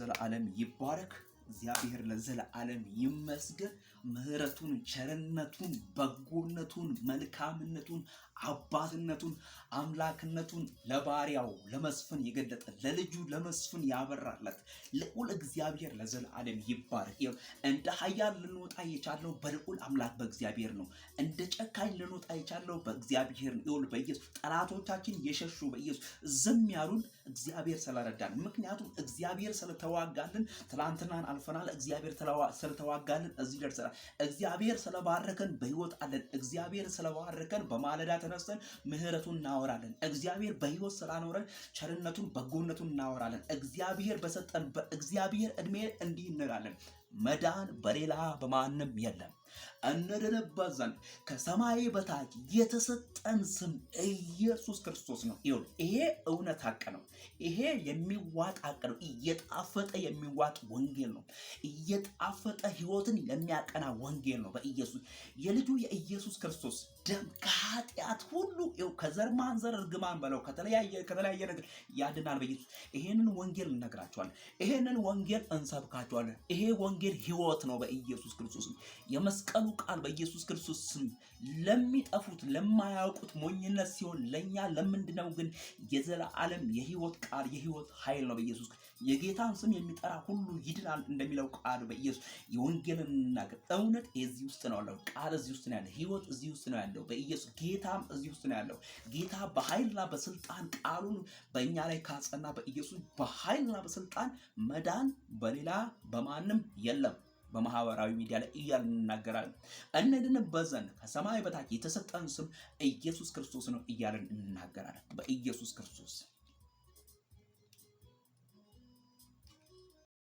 ለዘላለም ይባረክ። እግዚአብሔር ለዘላለም ይመስገን። ምህረቱን፣ ቸርነቱን፣ በጎነቱን፣ መልካምነቱን፣ አባትነቱን፣ አምላክነቱን ለባሪያው ለመስፍን የገለጠ ለልጁ ለመስፍን ያበራለት ልዑል እግዚአብሔር ለዘላለም ይባረክ። እንደ ኃያል ልንወጣ የቻለው በልዑል አምላክ በእግዚአብሔር ነው። እንደ ጨካኝ ልንወጣ የቻለው በእግዚአብሔር ነው። በኢየሱስ ጠላቶቻችን የሸሹ በኢየሱስ ዝም ያሉን እግዚአብሔር ስለረዳን፣ ምክንያቱም እግዚአብሔር ስለተዋጋልን ትላንትናን አልፈናል። እግዚአብሔር ስለተዋጋልን እዚህ ደርሰናል። እግዚአብሔር ስለባረከን በህይወት አለን። እግዚአብሔር ስለባረከን በማለዳ ተነስተን ምህረቱን እናወራለን። እግዚአብሔር በህይወት ስላኖረን ቸርነቱን በጎነቱን እናወራለን። እግዚአብሔር በሰጠን በእግዚአብሔር እድሜ እንዲህ እንላለን፣ መዳን በሌላ በማንም የለም። እንድንበት ዘንድ ከሰማይ በታች የተሰጠን ስም ኢየሱስ ክርስቶስ ነው። ይሄ እውነት ሐቅ ነው። ይሄ የሚዋጥ ሐቅ ነው። እየጣፈጠ የሚዋጥ ወንጌል ነው። እየጣፈጠ ህይወትን የሚያቀና ወንጌል ነው። በኢየሱስ የልጁ የኢየሱስ ክርስቶስ ደም ከኃጢአት ሁሉ ከዘር ማንዘር እርግማን በለው ከተለያየ ነገር ያድናል። በኢየሱስ ይሄንን ወንጌል እንነግራቸዋለን። ይሄንን ወንጌል እንሰብካቸዋለን። ይሄ ወንጌል ህይወት ነው። በኢየሱስ ክርስቶስ የመስቀሉ ቃል በኢየሱስ ክርስቶስ ስም ለሚጠፉት ለማያውቁት ሞኝነት ሲሆን ለኛ ለምንድነው ግን የዘላለም የህይወት ቃል የህይወት ኃይል ነው። በኢየሱስ የጌታን ስም የሚጠራ ሁሉ ይድናል እንደሚለው ቃል በኢየሱስ የወንጌልን እናገር። እውነት እዚህ ውስጥ ነው ያለው። ቃል እዚህ ውስጥ ነው ያለው። ህይወት እዚህ ውስጥ ነው ያለው። በኢየሱስ ጌታም እዚህ ውስጥ ነው ያለው። ጌታ በኃይልና በስልጣን ቃሉን በእኛ ላይ ካጸና በኢየሱስ በኃይልና በስልጣን መዳን በሌላ በማንም የለም። በማህበራዊ ሚዲያ ላይ እያልን እንናገራለን። እንድንበት ዘንድ ከሰማይ በታች የተሰጠን ስም ኢየሱስ ክርስቶስ ነው እያልን እንናገራለን። በኢየሱስ ክርስቶስ